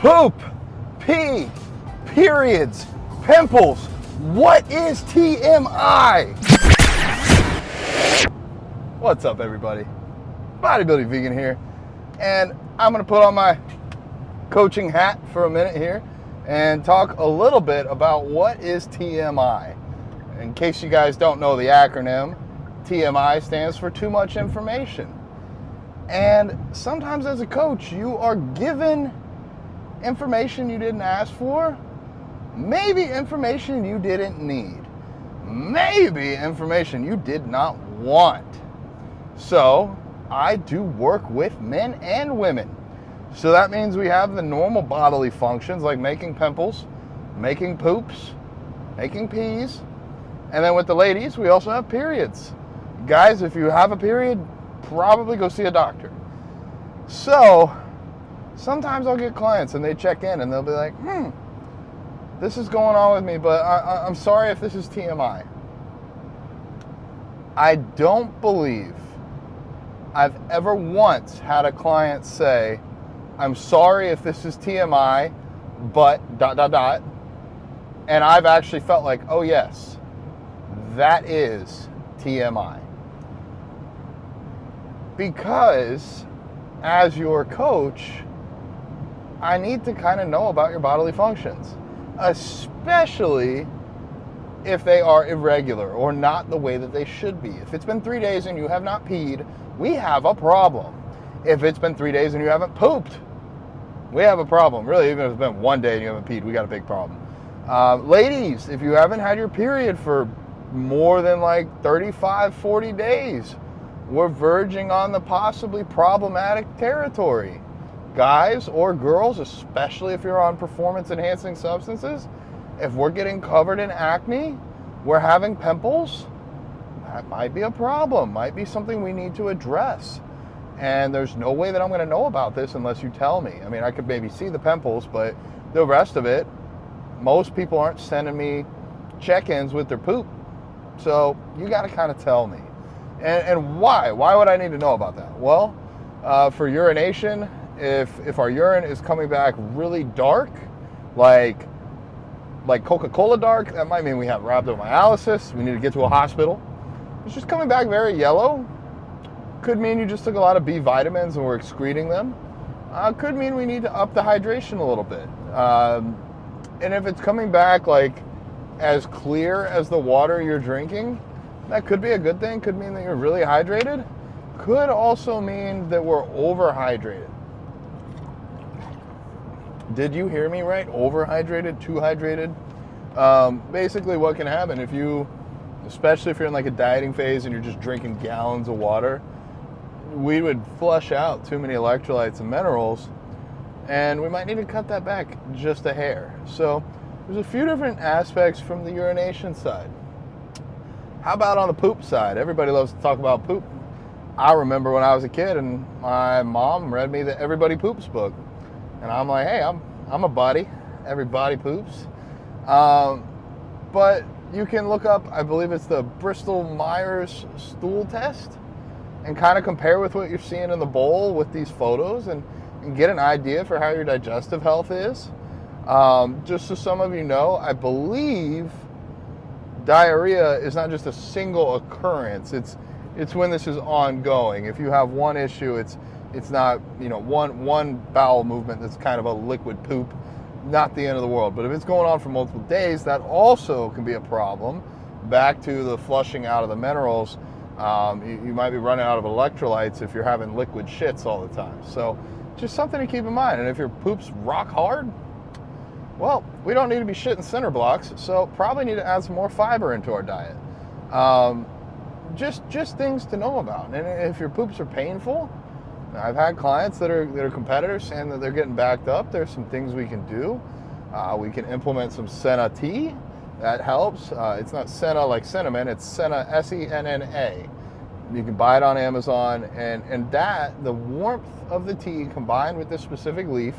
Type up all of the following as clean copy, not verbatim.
Poop, pee, periods, pimples. What is TMI? What's up, everybody? Bodybuilding Vegan here, and I'm gonna put on my coaching hat for a minute here and talk a little bit about what is TMI. In case you guys don't know the acronym, TMI stands for too much information. And sometimes as a coach, you are given information you didn't ask for, maybe information you didn't need, maybe information you did not want. So I do work with men and women. So that means we have the normal bodily functions like making pimples, making poops, making pees. And then with the ladies, we also have periods. Guys, if you have a period, probably go see a doctor. So sometimes I'll get clients and they check in and they'll be like, this is going on with me, but I'm sorry if this is TMI. I don't believe I've ever once had a client say, I'm sorry if this is TMI, but ... And I've actually felt like, oh yes, that is TMI. Because as your coach, I need to kind of know about your bodily functions, especially if they are irregular or not the way that they should be. If it's been 3 days and you have not peed, we have a problem. If it's been 3 days and you haven't pooped, we have a problem. Really, even if it's been 1 day and you haven't peed, we got a big problem. Ladies, if you haven't had your period for more than like 35, 40 days, we're verging on the possibly problematic territory. Guys or girls, especially if you're on performance-enhancing substances, if we're getting covered in acne, we're having pimples, that might be a problem, might be something we need to address. And there's no way that I'm going to know about this unless you tell me. I mean, I could maybe see the pimples, but the rest of it, most people aren't sending me check-ins with their poop. So you got to kind of tell me. And why? Why would I need to know about that? Well, for urination, if our urine is coming back really dark, like Coca-Cola dark, that might mean we have rhabdomyolysis. We need to get to a hospital. If it's just coming back very yellow, could mean you just took a lot of B vitamins and we're excreting them. Could mean we need to up the hydration a little bit. And if it's coming back like as clear as the water you're drinking, that could be a good thing. Could mean that you're really hydrated. Could also mean that we're overhydrated. Did you hear me right? Overhydrated, too hydrated. Basically what can happen if you, especially if you're in like a dieting phase and you're just drinking gallons of water, we would flush out too many electrolytes and minerals, and we might need to cut that back just a hair. So there's a few different aspects from the urination side. How about on the poop side? Everybody loves to talk about poop. I remember when I was a kid and my mom read me the Everybody Poops book. And I'm like, hey, I'm a buddy. Everybody poops. But you can look up, I believe it's the Bristol-Myers stool test, and kind of compare with what you're seeing in the bowl with these photos and get an idea for how your digestive health is. Just so some of you know, I believe diarrhea is not just a single occurrence. It's when this is ongoing. If you have one issue, it's not, one bowel movement that's kind of a liquid poop, not the end of the world. But if it's going on for multiple days, that also can be a problem. Back to the flushing out of the minerals, you might be running out of electrolytes if you're having liquid shits all the time. So just something to keep in mind. And if your poop's rock hard, well, we don't need to be shitting cinder blocks, so probably need to add some more fiber into our diet. Just things to know about. And if your poops are painful, I've had clients that are competitors saying that they're getting backed up. There's some things we can do. We can implement some Senna tea. That helps. It's not Senna like cinnamon. It's Senna, S-E-N-N-A. You can buy it on Amazon. And that, the warmth of the tea combined with this specific leaf,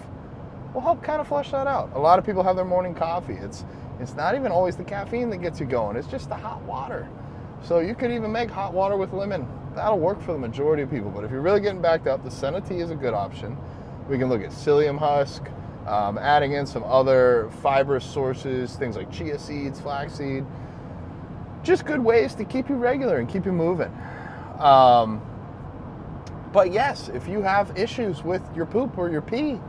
will help kind of flush that out. A lot of people have their morning coffee. It's not even always the caffeine that gets you going. It's just the hot water. So you could even make hot water with lemon. That'll work for the majority of people. But if you're really getting backed up, the Senna tea is a good option. We can look at psyllium husk. adding in some other fibrous sources, things like chia seeds, flaxseed. Just good ways to keep you regular and keep you moving. But yes, if you have issues with your poop or your pee,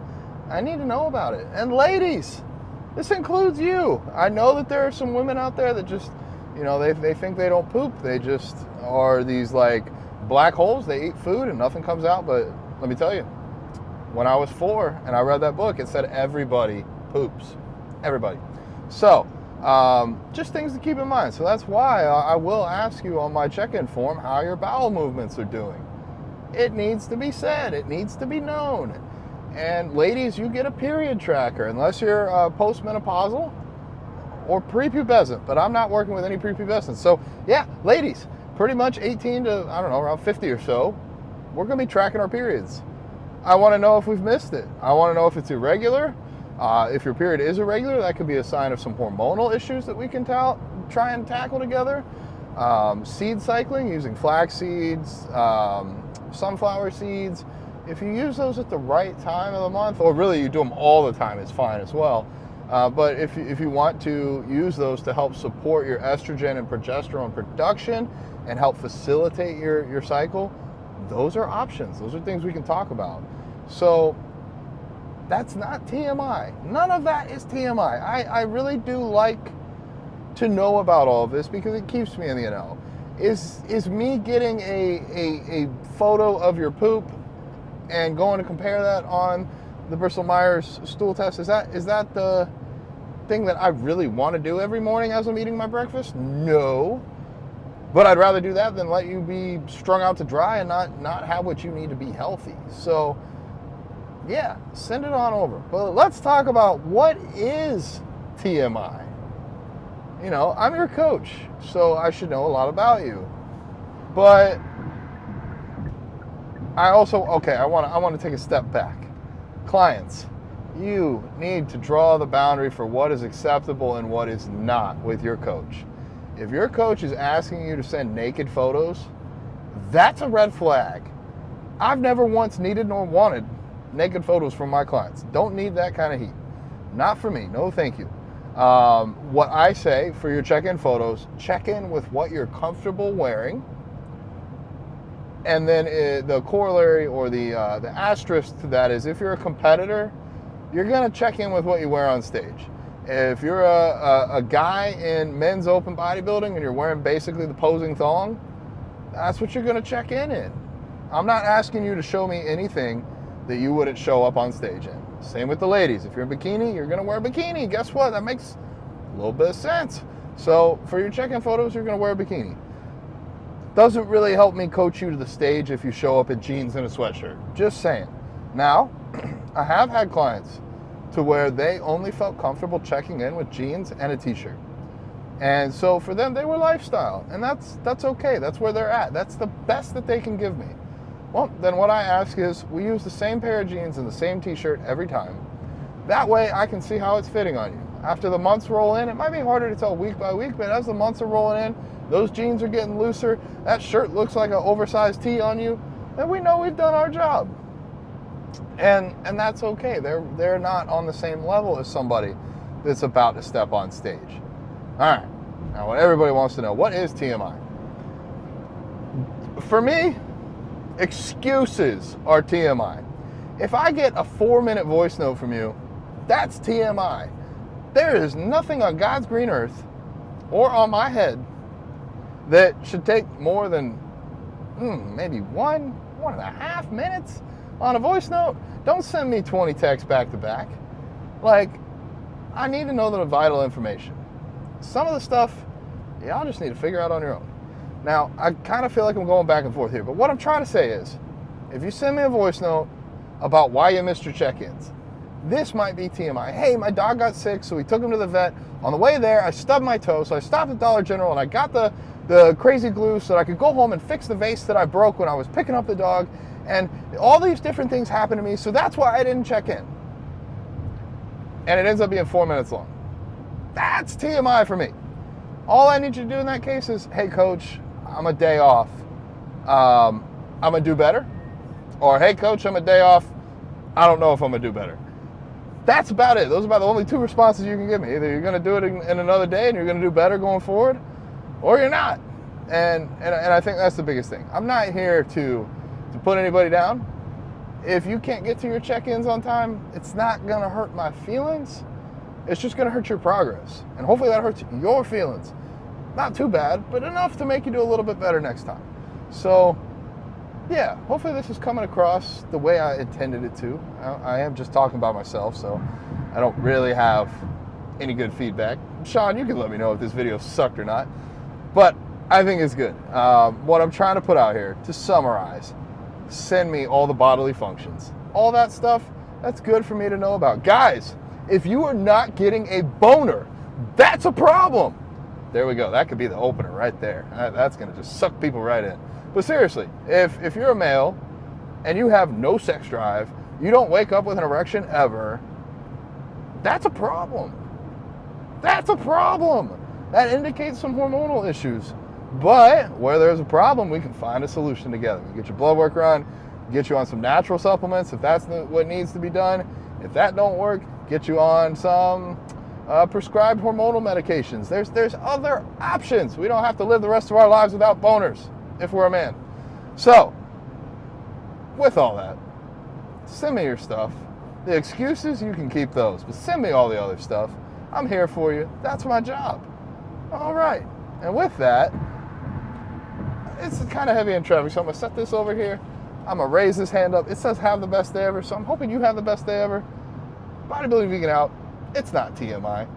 I need to know about it. And ladies, this includes you. I know that there are some women out there that just, they think they don't poop. They just are these like black holes. They eat food and nothing comes out. But let me tell you, when I was 4 and I read that book, it said everybody poops. Everybody. So, just things to keep in mind. So that's why I will ask you on my check-in form how your bowel movements are doing. It needs to be said. It needs to be known. And ladies, you get a period tracker, unless you're postmenopausal or prepubescent. But I'm not working with any prepubescents. So yeah, ladies, pretty much 18 to, around 50 or so, we're going to be tracking our periods. I want to know if we've missed it. I want to know if it's irregular. If your period is irregular, that could be a sign of some hormonal issues that we can try and tackle together. Seed cycling, using flax seeds, sunflower seeds. If you use those at the right time of the month, or really you do them all the time, it's fine as well. But if you want to use those to help support your estrogen and progesterone production and help facilitate your cycle, those are options. Those are things we can talk about. So that's not TMI. None of that is TMI. I really do like to know about all of this because it keeps me in the know. Is me getting a photo of your poop and going to compare that on the Bristol-Myers stool test, is that the thing that I really want to do every morning as I'm eating my breakfast? No. But I'd rather do that than let you be strung out to dry and not have what you need to be healthy. So yeah, send it on over. But let's talk about what is TMI. I'm your coach, so I should know a lot about you. But I want to take a step back. Clients, you need to draw the boundary for what is acceptable and what is not with your coach. If your coach is asking you to send naked photos, that's a red flag. I've never once needed nor wanted naked photos from my clients. Don't need that kind of heat. Not for me. No, thank you. What I say for your check-in photos, check in with what you're comfortable wearing. And then the corollary or the asterisk to that is if you're a competitor, you're going to check in with what you wear on stage. If you're a guy in men's open bodybuilding and you're wearing basically the posing thong, that's what you're going to check in. I'm not asking you to show me anything that you wouldn't show up on stage in. Same with the ladies. If you're in bikini, you're going to wear a bikini. Guess what? That makes a little bit of sense. So for your check-in photos, you're going to wear a bikini. Doesn't really help me coach you to the stage if you show up in jeans and a sweatshirt. Just saying. Now, I have had clients to where they only felt comfortable checking in with jeans and a t-shirt. And so for them, they were lifestyle. And that's okay. That's where they're at. That's the best that they can give me. Well, then what I ask is we use the same pair of jeans and the same t-shirt every time. That way I can see how it's fitting on you. After the months roll in, it might be harder to tell week by week, but as the months are rolling in, those jeans are getting looser, that shirt looks like an oversized tee on you, then we know we've done our job. And that's okay. They're not on the same level as somebody that's about to step on stage. All right. Now what everybody wants to know, what is TMI? For me, excuses are TMI. If I get a 4-minute voice note from you, that's TMI. There is nothing on God's green earth or on my head that should take more than maybe 1.5 minutes on a voice note. Don't send me 20 texts back to back. Like, I need to know the vital information. Some of the stuff, y'all just need to figure out on your own. Now, I kind of feel like I'm going back and forth here, but what I'm trying to say is, if you send me a voice note about why you missed your check-ins, this might be TMI. Hey, my dog got sick, so we took him to the vet. On the way there, I stubbed my toe, so I stopped at Dollar General, and I got the crazy glue so that I could go home and fix the vase that I broke when I was picking up the dog, and all these different things happened to me, so that's why I didn't check in. And it ends up being 4 minutes long. That's TMI for me. All I need you to do in that case is, hey, coach, I'm a day off. I'm going to do better. Or, hey, coach, I'm a day off. I don't know if I'm going to do better. That's about it. Those are about the only two responses you can give me. Either you're going to do it in another day and you're going to do better going forward, or you're not. And I think that's the biggest thing. I'm not here to put anybody down. If you can't get to your check-ins on time, it's not going to hurt my feelings. It's just going to hurt your progress. And hopefully that hurts your feelings. Not too bad, but enough to make you do a little bit better next time. So, yeah, hopefully this is coming across the way I intended it to. I am just talking about myself, so I don't really have any good feedback. Sean, you can let me know if this video sucked or not. But I think it's good. What I'm trying to put out here, to summarize, send me all the bodily functions. All that stuff, that's good for me to know about. Guys, if you are not getting a boner, that's a problem. There we go. That could be the opener right there. That's going to just suck people right in. But seriously, if you're a male and you have no sex drive, you don't wake up with an erection ever, that's a problem. That's a problem. That indicates some hormonal issues. But where there's a problem, we can find a solution together. We get your blood work run, get you on some natural supplements if that's what needs to be done. If that don't work, get you on some prescribed hormonal medications. There's other options. We don't have to live the rest of our lives without boners if we're a man. So, with all that, send me your stuff. The excuses, you can keep those, but send me all the other stuff. I'm here for you. That's my job. All right. And with that, it's kind of heavy in traffic, so I'm going to set this over here. I'm going to raise this hand up. It says have the best day ever, so I'm hoping you have the best day ever. Bodybuilding Vegan out. It's not TMI.